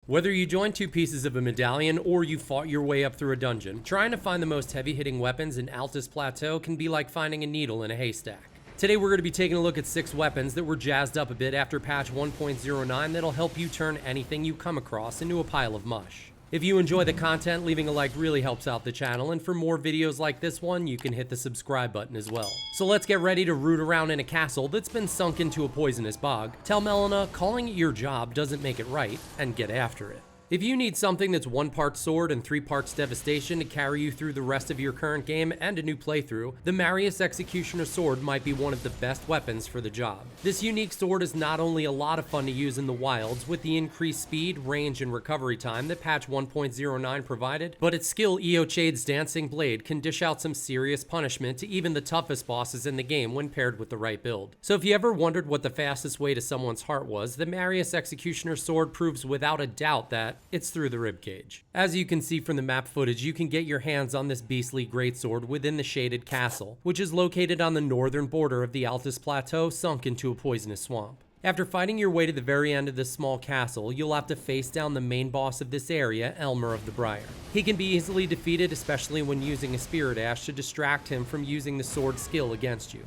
Whether you join two pieces of a medallion or you fought your way up through a dungeon, trying to find the most heavy-hitting weapons in Altus Plateau can be like finding a needle in a haystack. Today we're going to be taking a look at 6 weapons that were jazzed up a bit after patch 1.09 that'll help you turn anything you come across into a pile of mush. If you enjoy the content, leaving a like really helps out the channel, and for more videos like this one, you can hit the subscribe button as well. So let's get ready to root around in a castle that's been sunk into a poisonous bog, tell Eleanora calling it your job doesn't make it right, and get after it. If you need something that's 1 part sword and 3 parts devastation to carry you through the rest of your current game and a new playthrough, the Marius Executioner Sword might be one of the best weapons for the job. This unique sword is not only a lot of fun to use in the wilds with the increased speed, range, and recovery time that patch 1.09 provided, but its skill Eochaid's Dancing Blade can dish out some serious punishment to even the toughest bosses in the game when paired with the right build. So if you ever wondered what the fastest way to someone's heart was, the Marius Executioner Sword proves without a doubt that it's through the ribcage. As you can see from the map footage, you can get your hands on this beastly greatsword within the shaded castle, which is located on the northern border of the Altus Plateau, sunk into a poisonous swamp. After fighting your way to the very end of this small castle, you'll have to face down the main boss of this area, Elmer of the Briar. He can be easily defeated, especially when using a Spirit Ash to distract him from using the sword skill against you.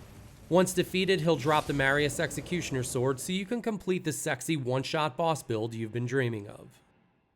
Once defeated, he'll drop the Marius Executioner Sword so you can complete the sexy one-shot boss build you've been dreaming of.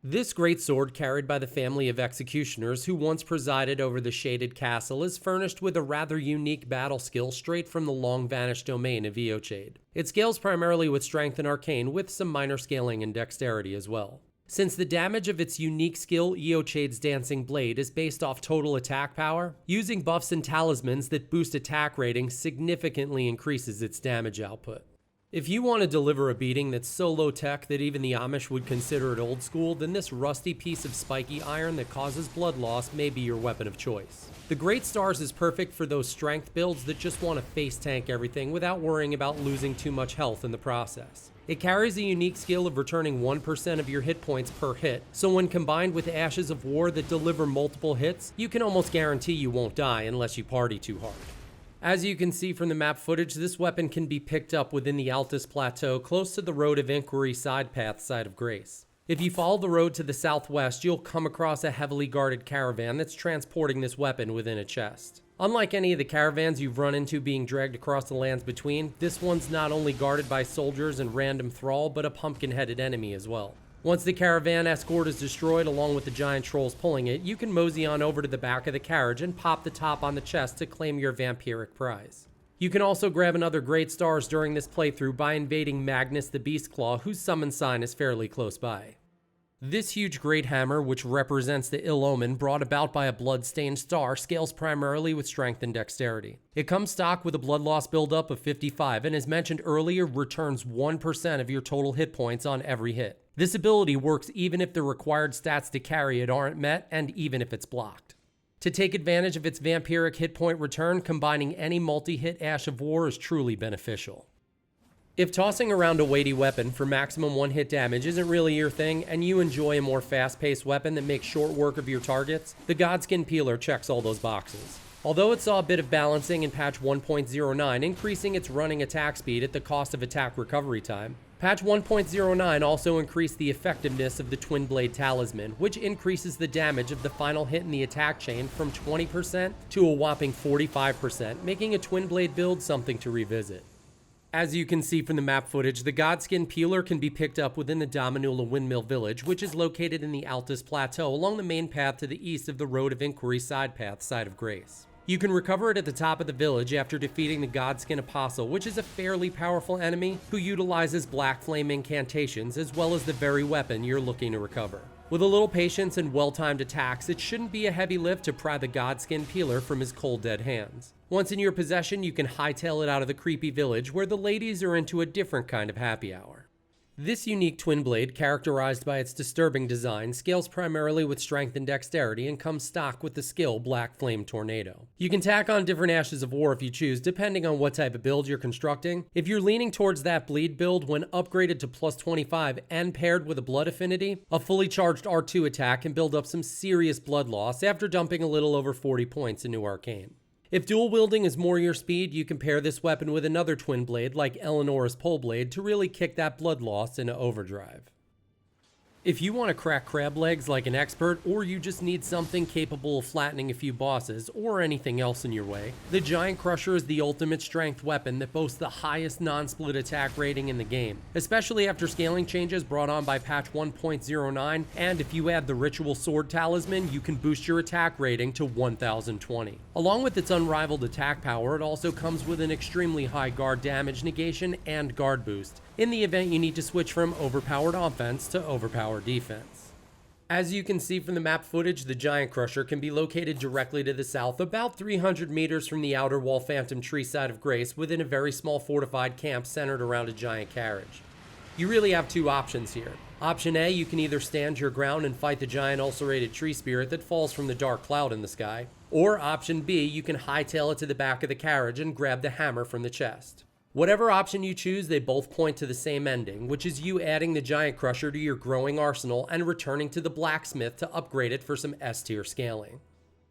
This great sword, carried by the family of executioners who once presided over the shaded castle, is furnished with a rather unique battle skill straight from the long-vanished domain of Eochaid. It scales primarily with strength and arcane, with some minor scaling and dexterity as well. Since the damage of its unique skill, Eochaid's Dancing Blade, is based off total attack power, using buffs and talismans that boost attack rating significantly increases its damage output. If you want to deliver a beating that's so low tech that even the Amish would consider it old school, then this rusty piece of spiky iron that causes blood loss may be your weapon of choice. The Great Stars is perfect for those strength builds that just want to face tank everything without worrying about losing too much health in the process. It carries a unique skill of returning 1% of your hit points per hit, so when combined with Ashes of War that deliver multiple hits, you can almost guarantee you won't die unless you party too hard. As you can see from the map footage, this weapon can be picked up within the Altus Plateau close to the Road of Inquiry side path side of Grace. If you follow the road to the southwest, you'll come across a heavily guarded caravan that's transporting this weapon within a chest. Unlike any of the caravans you've run into being dragged across the lands between, this one's not only guarded by soldiers and random thrall, but a pumpkin-headed enemy as well. Once the caravan escort is destroyed along with the giant trolls pulling it, you can mosey on over to the back of the carriage and pop the top on the chest to claim your vampiric prize. You can also grab another Great Stars during this playthrough by invading Magnus the Beastclaw, whose summon sign is fairly close by. This huge Great Hammer, which represents the ill omen brought about by a blood-stained star, scales primarily with strength and dexterity. It comes stock with a blood loss buildup of 55 and, as mentioned earlier, returns 1% of your total hit points on every hit. This ability works even if the required stats to carry it aren't met and even if it's blocked. To take advantage of its vampiric hit point return, combining any multi-hit Ash of War is truly beneficial. If tossing around a weighty weapon for maximum one-hit damage isn't really your thing, and you enjoy a more fast-paced weapon that makes short work of your targets, the Godskin Peeler checks all those boxes. Although it saw a bit of balancing in patch 1.09, increasing its running attack speed at the cost of attack recovery time, patch 1.09 also increased the effectiveness of the Twinblade Talisman, which increases the damage of the final hit in the attack chain from 20% to a whopping 45%, making a Twinblade build something to revisit. As you can see from the map footage, the Godskin Peeler can be picked up within the Dominula Windmill Village, which is located in the Altus Plateau along the main path to the east of the Road of Inquiry side path side of Grace. You can recover it at the top of the village after defeating the Godskin Apostle, which is a fairly powerful enemy who utilizes Black Flame incantations as well as the very weapon you're looking to recover. With a little patience and well-timed attacks, it shouldn't be a heavy lift to pry the Godskin Peeler from his cold dead hands. Once in your possession, you can hightail it out of the creepy village where the ladies are into a different kind of happy hour. This unique Twinblade, characterized by its disturbing design, scales primarily with strength and dexterity and comes stock with the skill Black Flame Tornado. You can tack on different Ashes of War if you choose, depending on what type of build you're constructing. If you're leaning towards that bleed build, when upgraded to plus 25 and paired with a blood affinity, a fully charged R2 attack can build up some serious blood loss after dumping a little over 40 points into Arcane. If dual wielding is more your speed, you can pair this weapon with another Twinblade like Eleanora's Poleblade to really kick that blood loss into overdrive. If you want to crack crab legs like an expert, or you just need something capable of flattening a few bosses, or anything else in your way, the Giant Crusher is the ultimate strength weapon that boasts the highest non-split attack rating in the game, especially after scaling changes brought on by patch 1.09, and if you add the Ritual Sword Talisman, you can boost your attack rating to 1020. Along with its unrivaled attack power, it also comes with an extremely high guard damage negation and guard boost, in the event you need to switch from overpowered offense to overpowered defense. As you can see from the map footage, the Giant Crusher can be located directly to the south, about 300 meters from the outer wall Phantom Tree side of Grace, within a very small fortified camp centered around a giant carriage. You really have two options here. Option A, you can either stand your ground and fight the giant ulcerated tree spirit that falls from the dark cloud in the sky, or option B, you can hightail it to the back of the carriage and grab the hammer from the chest. Whatever option you choose, they both point to the same ending, which is you adding the Giant Crusher to your growing arsenal and returning to the blacksmith to upgrade it for some S-tier scaling.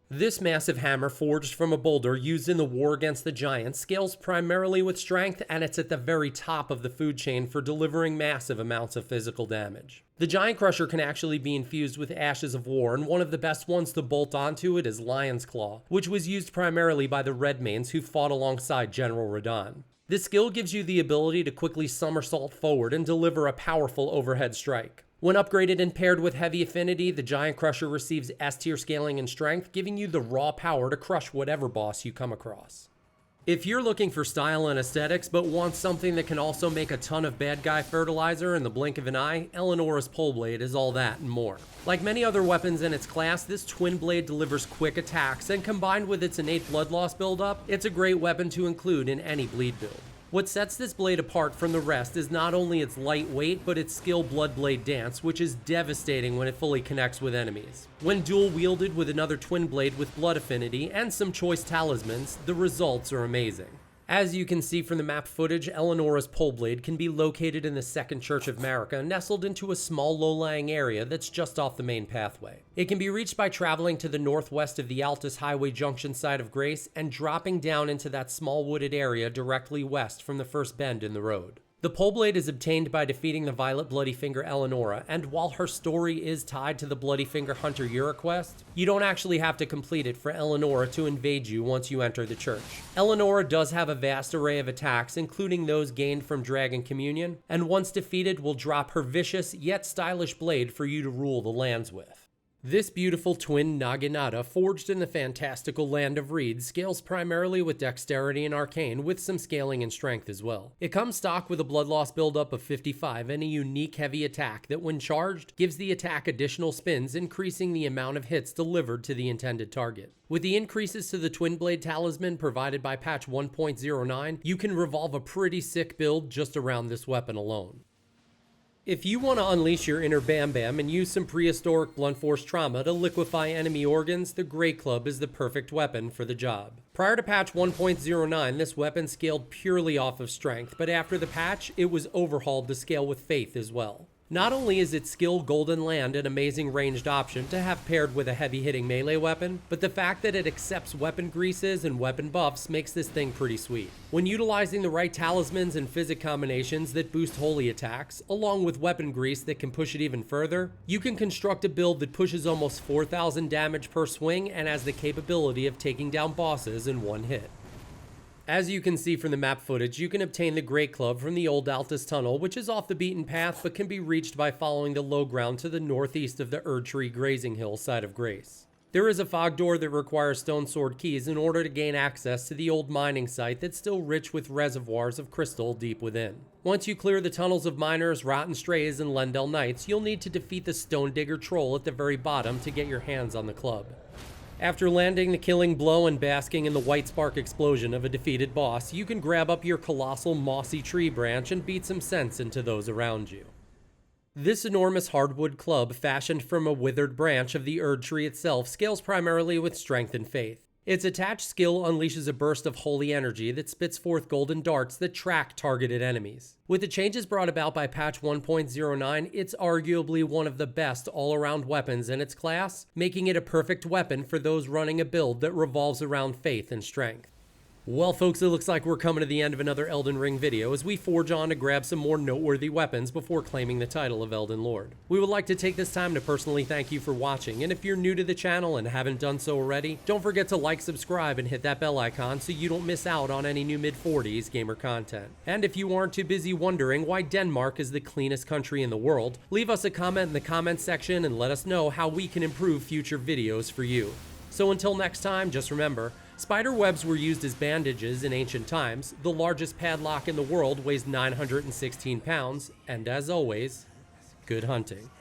This massive hammer, forged from a boulder used in the war against the giants, scales primarily with strength, and it's at the very top of the food chain for delivering massive amounts of physical damage. The Giant Crusher can actually be infused with Ashes of War, and one of the best ones to bolt onto it is Lion's Claw, which was used primarily by the Redmanes who fought alongside General Radahn. This skill gives you the ability to quickly somersault forward and deliver a powerful overhead strike. When upgraded and paired with Heavy Affinity, the Giant Crusher receives S-tier scaling and strength, giving you the raw power to crush whatever boss you come across. If you're looking for style and aesthetics, but want something that can also make a ton of bad guy fertilizer in the blink of an eye, Eleanora's Poleblade is all that and more. Like many other weapons in its class, this Twinblade delivers quick attacks, and combined with its innate blood loss buildup, it's a great weapon to include in any bleed build. What sets this blade apart from the rest is not only its lightweight, but its skill Bloodblade Dance, which is devastating when it fully connects with enemies. When dual wielded with another Twinblade with blood affinity and some choice talismans, the results are amazing. As you can see from the map footage, Eleanora's Poleblade can be located in the Second Church of Marika, nestled into a small low-lying area that's just off the main pathway. It can be reached by traveling to the northwest of the Altus Highway Junction side of Grace and dropping down into that small wooded area directly west from the first bend in the road. The Poleblade is obtained by defeating the Violet Bloodyfinger Eleanora, and while her story is tied to the Bloodyfinger Hunter Yura quest, you don't actually have to complete it for Eleanora to invade you once you enter the church. Eleanora does have a vast array of attacks, including those gained from Dragon Communion, and once defeated will drop her vicious yet stylish blade for you to rule the lands with. This beautiful twin Naginata, forged in the fantastical land of Reed, scales primarily with dexterity and arcane, with some scaling and strength as well. It comes stock with a blood loss buildup of 55 and a unique heavy attack that, when charged, gives the attack additional spins, increasing the amount of hits delivered to the intended target. With the increases to the Twinblade Talisman provided by patch 1.09, you can revolve a pretty sick build just around this weapon alone. If you want to unleash your inner Bam Bam and use some prehistoric blunt force trauma to liquefy enemy organs, the Great Club is the perfect weapon for the job. Prior to patch 1.09, this weapon scaled purely off of strength, but after the patch, it was overhauled to scale with faith as well. Not only is its skill Golden Land an amazing ranged option to have paired with a heavy-hitting melee weapon, but the fact that it accepts weapon greases and weapon buffs makes this thing pretty sweet. When utilizing the right talismans and physic combinations that boost holy attacks, along with weapon grease that can push it even further, you can construct a build that pushes almost 4,000 damage per swing and has the capability of taking down bosses in one hit. As you can see from the map footage, you can obtain the Great Club from the old Altus Tunnel, which is off the beaten path but can be reached by following the low ground to the northeast of the Erdtree Grazing Hill side of Grace. There is a fog door that requires stone sword keys in order to gain access to the old mining site that's still rich with reservoirs of crystal deep within. Once you clear the tunnels of miners, rotten strays, and Lendel Knights, you'll need to defeat the Stone Digger Troll at the very bottom to get your hands on the club. After landing the killing blow and basking in the white spark explosion of a defeated boss, you can grab up your colossal mossy tree branch and beat some sense into those around you. This enormous hardwood club, fashioned from a withered branch of the Erd tree itself, scales primarily with strength and faith. Its attached skill unleashes a burst of holy energy that spits forth golden darts that track targeted enemies. With the changes brought about by patch 1.09, it's arguably one of the best all-around weapons in its class, making it a perfect weapon for those running a build that revolves around faith and strength. Well, folks, it looks like we're coming to the end of another Elden Ring video as we forge on to grab some more noteworthy weapons before claiming the title of Elden Lord. We would like to take this time to personally thank you for watching, and if you're new to the channel and haven't done so already, don't forget to like, subscribe, and hit that bell icon so you don't miss out on any new mid-40s gamer content. And if you aren't too busy wondering why Denmark is the cleanest country in the world, leave us a comment in the comment section and let us know how we can improve future videos for you. So until next time, just remember, spider webs were used as bandages in ancient times, the largest padlock in the world weighs 916 pounds, and as always, good hunting.